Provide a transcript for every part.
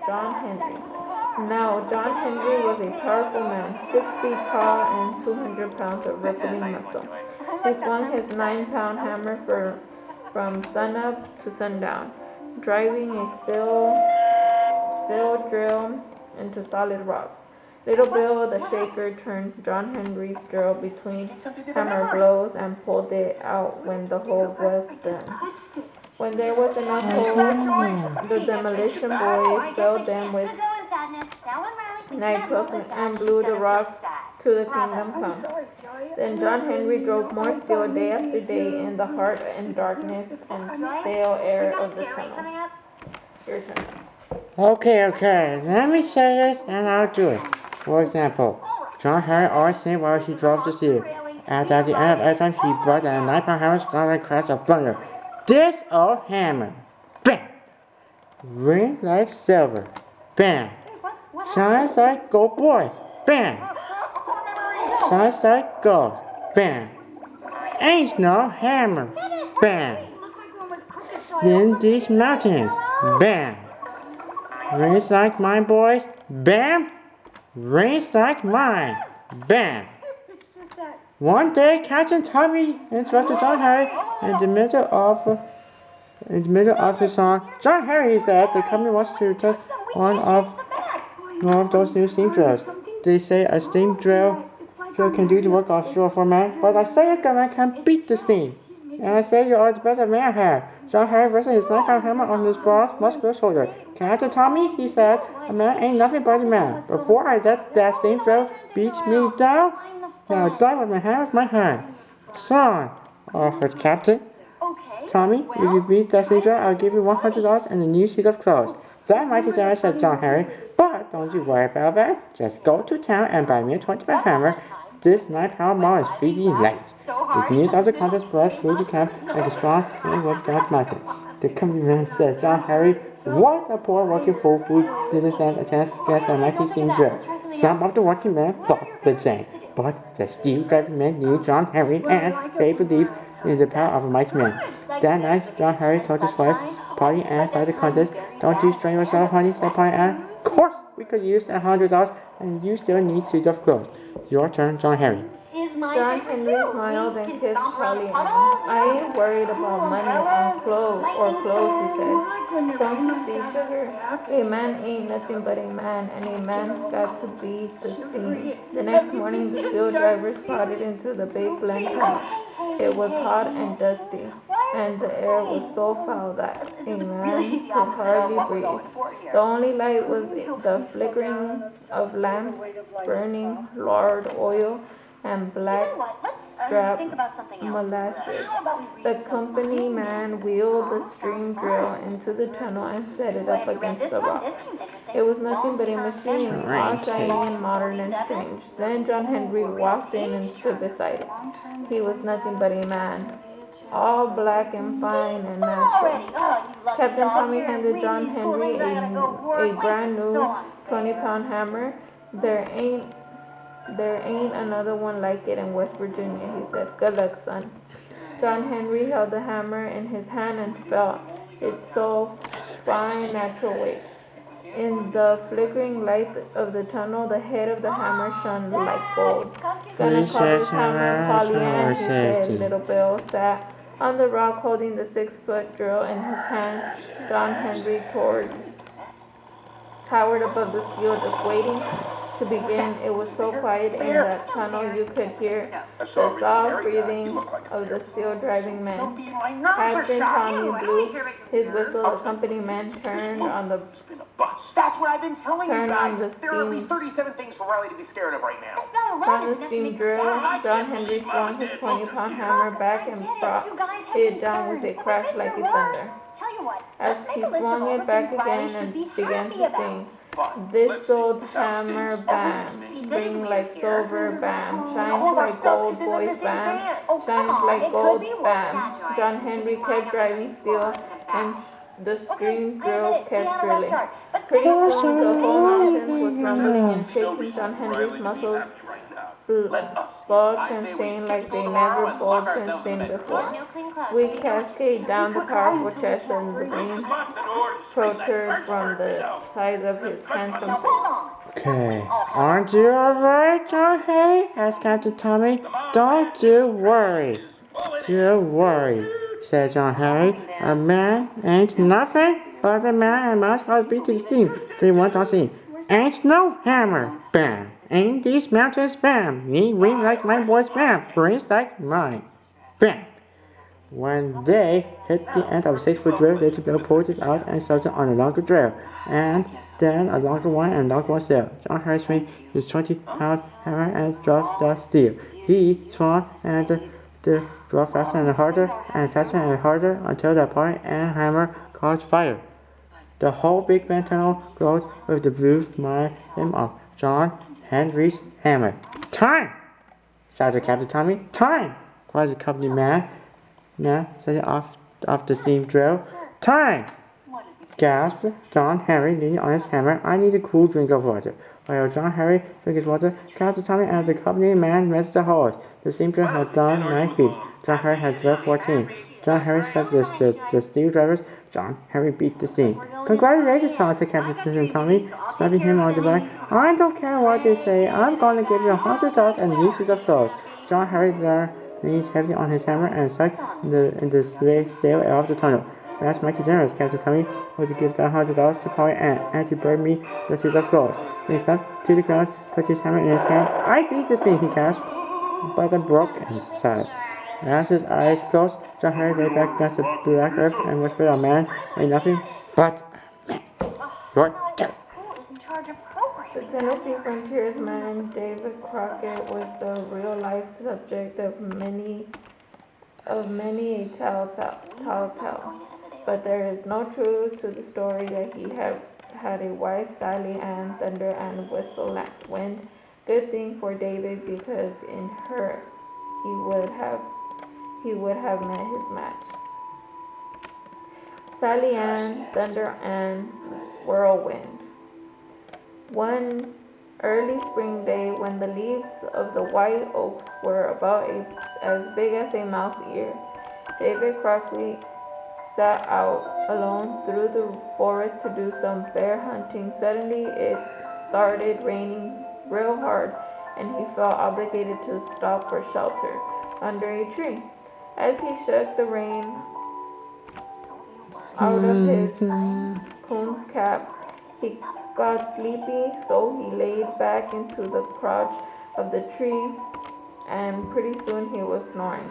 John Henry. Now, John Henry was a powerful man, 6 feet tall and 200 pounds of rippling muscle. He swung his 9-pound hammer from sunup to sundown, driving a steel drill into solid rocks. Little Bill the Shaker turned John Henry's drill between hammer blows and pulled it out when the hole was done. When there was enough holes, the demolition boys filled them with nitrogen and blew the rocks to the kingdom come. Then John Henry drove more steel day after day in the heart and darkness and stale air of the tunnel. Your turn. Okay. Let me say this and I'll do it. For example, John Henry always said while he drove the steel. And at the end of every time he brought a 9-pound hammer, started a crash of thunder. This old hammer, bam! Ring like silver, bam! Shines like gold, boys, bam! Shines like gold, bam! Ain't no hammer, bam! In these mountains, bam! Rings like mine, boys, bam! Rings like mine, bam! One day, Captain Tommy interrupted John Henry in the middle of his song. John Henry said the company wants to test one of those new steam drills. They say a steam drill can do the work offshore for man, but I say a gunman can beat the steam. And I say you are the best man here. John Henry rested his 9-pound hammer on his broad, muscular shoulder. Captain Tommy, he said, a man ain't nothing but a man. Before I let that steam drill beat me down, I'll die with my hand with my hand. Son, offered Captain Tommy, if you beat that steam drill, I'll give you $100 and a new suit of clothes. That might be generous, said John Henry, but don't you worry about that. Just go to town and buy me a 20-pound hammer. This 9-pound mall is feeding late. The news of the contest spread through the camp like a strong wind went down the mountain. The company man said John Henry was a poor working fool who didn't stand a chance against a mighty steam drill. Some of the working men thought the same, but the steel driving men knew John Henry and they believed in the power of a mighty man. That night, John Henry told his wife, Polly Ann, about the contest. Don't you strain yourself, honey, said Polly Ann. Of course, we could use $100 and you still need suit of clothes. Your turn, John Henry. John Henry smiled and kissed Polly Ann. I ain't worried about money or clothes, he said. Don't you see, sugar? A man ain't nothing but a man, and a man's got to beat the steam. The next morning, the steel drivers spotted into the big Glen tunnel. It was hot and dusty, and the air was so foul that a man could hardly breathe. The only light was the flickering of lamps, burning lard oil, and black strap molasses. The company man wheeled the steam drill into the tunnel and set it up against the rock. It was nothing but a machine, all shiny and modern and strange. Then John Henry walked in and stood beside it. He was nothing but a man, all black and fine and natural. Captain Tommy handed John Henry a brand new 20-pound hammer. There ain't another one like it in West Virginia, he said. Good luck, son. John Henry held the hammer in his hand and felt its so fine natural weight. In the flickering light of the tunnel, the head of the hammer shone like gold. Gonna call this hammer Polly Ann, he said. Little Bill sat on the rock holding the 6-foot drill in his hand. John Henry towered above the steel, just waiting to begin. It was so quiet in that tunnel you could hear the soft breathing of the steel driving men. Captain Tommy blew his whistle. The company man turned on the That's what I've been telling you guys. There are at least 37 things for Riley to be scared of right now. From the steam drill, John Henry swung his 20-pound hammer back and brought it down with a crash like a thunder. As he swung it back again and began to sing, this old hammer bam, ring like silver bam, shines like gold, boys bam, shines like gold bam. John Henry kept driving steel and the steam drill kept drilling. Pretty soon the whole mountain was rumbling and shaking. John Henry's muscles bulge and stain like they never bulged and stained before. Sweet cascade down the powerful chest and the veins protrude from the sides of his handsome face. Okay, aren't you alright, John Hay? Asked Captain Tommy. Don't you worry. Don't worry, said John Henry. A man ain't nothing but a man and must all be to the steam. They went on scene. Ain't no hammer, bam. Ain't these mountains, bam. Ain't ring like my boy's bam. Brains like mine, bam. When they hit the end of a 6-foot drill, they pulled it out and started on a longer drill, and then a longer one and a longer one still. John Harry swung his 20-pound hammer and drove the steel. He swung and drove faster and harder until the point and hammer caught fire. The whole Big Bend tunnel glowed with the blue smile of John Henry's hammer. Time! Shouted Captain Tommy. Time! Cried the company man. Now, setting off the steam drill. Time! Gasped John Henry, leaning on his hammer. I need a cool drink of water. While John Henry drank his water, Captain Tommy and the company man rinsed the hose. The steam drill had done 9 feet. John Henry had drilled 14. John Henry said the steel drivers. John Henry beat the steam. Congratulations, Tom, said Captain Tommy, slapping him on the back. I don't care what they say. I'm going to give you $100 and new suits of clothes. John Henry leaned heavily on his hammer and sucked in the stale air of the tunnel. That's mighty generous, Captain Tommy, would you give that $100 to Polly and to burn me the suit of clothes. He stepped to the ground, put his hammer in his hand. I beat this thing, he gasped, but I broke inside. As his eyes closed, John Henry lay back against the black earth and whispered, a man ain't nothing but Lord Terry. The Tennessee frontiersman David Crockett was the real-life subject of many a tell. But there is no truth to the story that he had a wife, Sally Ann Thunder and Whistle Wind. Good thing for David, because in her he would have met his match. Sally Ann Thunder and Whirlwind. One early spring day, when the leaves of the white oaks were about as big as a mouse ear, David Crockett set out alone through the forest to do some bear hunting. Suddenly it started raining real hard, and he felt obligated to stop for shelter under a tree. As he shook the rain out of his coon's cap, he got sleepy, so he laid back into the crotch of the tree, and pretty soon he was snoring.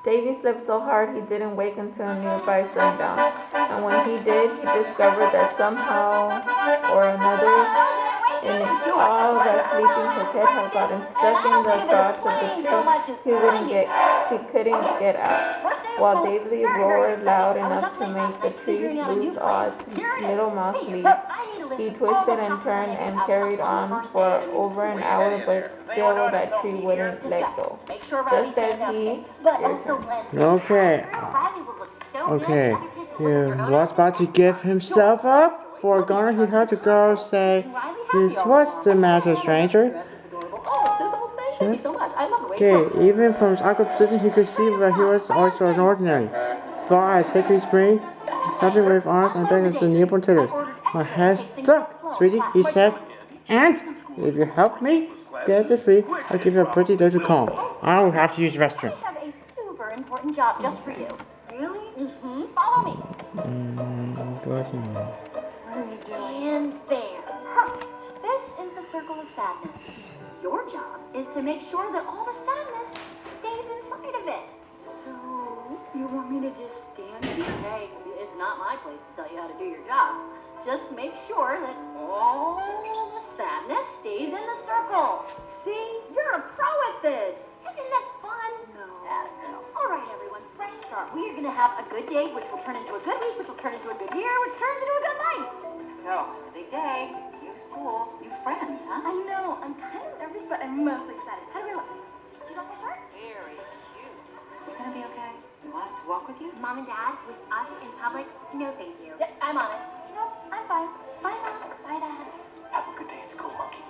Davy slept so hard he didn't wake until nearby sundown, and when he did, he discovered that somehow or another, in all that sleeping, his head had gotten stuck in the crotch of the tree. He couldn't get out, while Davy roared loud enough to make the trees lose all its little mouse leaves. He twisted and turned and carried on for over an hour, but still that tree wouldn't let go. Just as he... Okay, he was about to give himself up. For a garner, he heard the girl say, what's the matter, stranger? Okay, even from his awkward position, he could see that he was also extraordinary. Far as Hickory's brain, something with arms and legs as the newborn tillers. My head's stuck, sweetie, he said. And if you help me get it free, I'll give you a pretty little comb. I will have to use the restroom. I have a super important job just for you. Really? Mm-hmm. Follow me. And there. Perfect. This is the circle of sadness. Your job is to make sure that all the sadness stays inside of it. So, you want me to just stand here? Hey, it's not my place to tell you how to do your job. Just make sure that all the sadness stays in the circle. See? You're a pro at this. Isn't this fun? No. All right, everyone, fresh start. We are going to have a good day, which will turn into a good week, which will turn into a good year, which turns into a good life. So, it's a big day. New school, new friends, huh? I know. I'm kind of nervous, but I'm mostly excited. How do I look? You don't look hurt? Very cute. You gonna be okay? You want us to walk with you? Mom and Dad, with us in public? No, thank you. Yeah, I'm on it. Nope, I'm fine. Bye, Mom. Bye, Dad. Have a good day at school, monkey.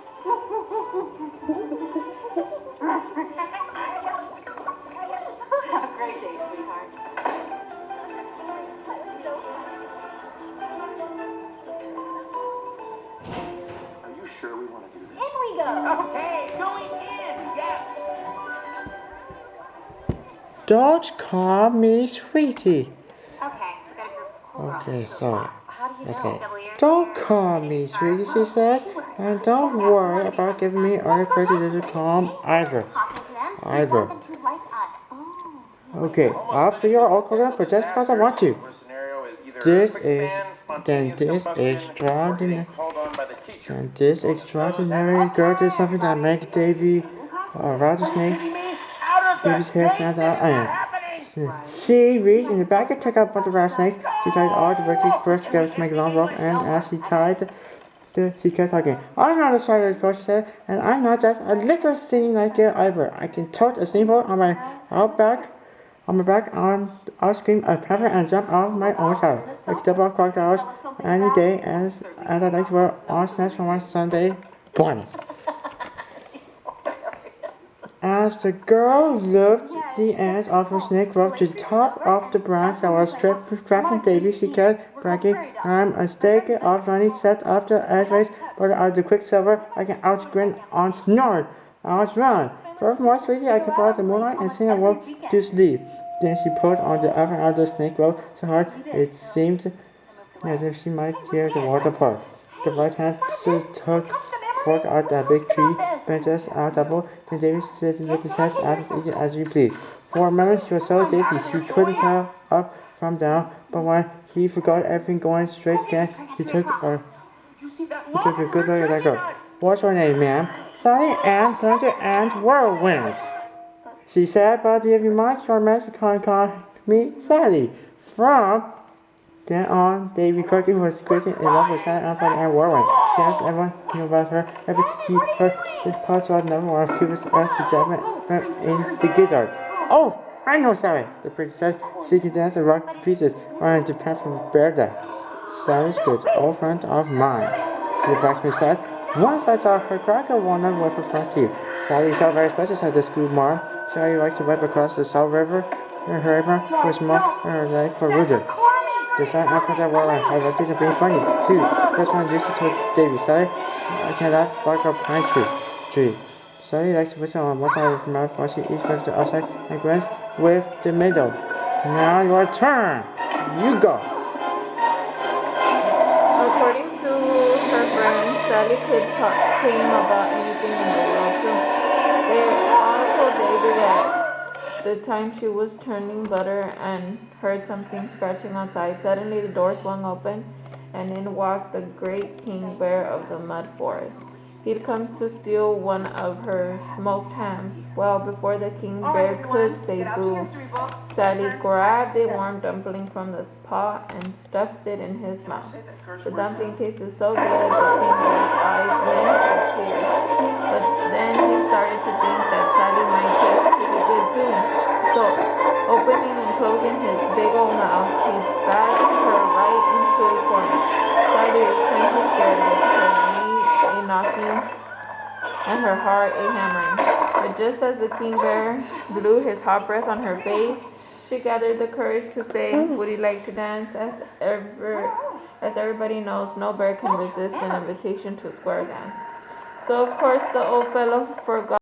we go. Okay, going in, yes. Don't call me sweetie. Okay, we got a group of cool girls. Okay, sorry. How do you I know? said, Double ears? don't call me sweetie, she said, and don't worry about giving me other pretty little calm either. Talking to them, we Either. want them to like us. Oh. Okay, I'll figure out all coconut, but just because I want to. This is, then this extraordinary, and this extraordinary girl did something that makes Davy, rattlesnake, Davy's hair stand out iron. She reached in the back and took out a bunch of rattlesnakes. She tied all the wicked first together to make a long rope, and as she tied, she kept talking. I'm not a sorry girl, she said, and I'm not just a little singing like girl either. I can tote a steamboat on my back, on I'll scream a pepper and jump out of my own saddle. I can double crocodiles any day, as I like to wear all snatch from my Sunday bonnet. As the girl looped the ends of her snake rope to the top of the branch that was strapping Davy, she kept bragging, I'm a stake of running set up the edgeways, but out of the quicksilver I can outgrin on snort, outrun. Furthermore, sweetie, I can follow the moonlight and sing a rope to sleep. Then she pulled on the other end of the snake rope so hard it seemed as if she might tear the water apart. The right hand took fork out that big tree, branches out double, then Davy sit with his head out as easy as you please. For a moment she was so dizzy she couldn't tell up from down, but when he forgot everything going straight again, he took a good look at that girl. What's your name, ma'am? Sally Ann Thunder and Whirlwind, she said, but if you mind your magic can call me Sally. From then on, Davy quickly was crazy in love with Sally Ann Thunder and Whirlwind. He asked everyone knew about her. Every he heard the parts about never one of Cupid's asked to judgment in the gizzard. Oh, I know Sally, the princess said. She can dance and rock to pieces, running to pass from bear deck. Sally's good old friend of mine, the blacksmith said. Once I saw her crack a walnut with her front teeth. Sally is so very special, said the school marm. Sally likes to wipe across the Salt River, and her apron was more on her leg for Ruder. The son after that Warren had a piece of being funny, too. First one used to tell Davy, Sally, I cannot bark a pine tree. Sally likes to whistle on one side of her mouth while she eats with the outside and grins with the middle. Now your turn. You go. According to her friend, Sally could talk to him about anything in the world too. They all told Davy that the time she was turning butter and heard something scratching outside. Suddenly the door swung open and in walked the great king bear of the mud forest. He'd come to steal one of her smoked hams. Well, before the king bear could say boo, Sally grabbed a warm dumpling from the pot and stuffed it in his mouth. The dumpling tasted so good the king bear's eyes winked with tears. But then he started to think that Sally might taste pretty good too. So, opening and closing his big old mouth, he bagged her right into a corner. Sally was plenty scared with her knees a knocking and her heart a hammering. But just as the king bear blew his hot breath on her face, she gathered the courage to say, would you like to dance? As everybody knows, no bear can resist an invitation to a square dance. So of course the old fellow forgot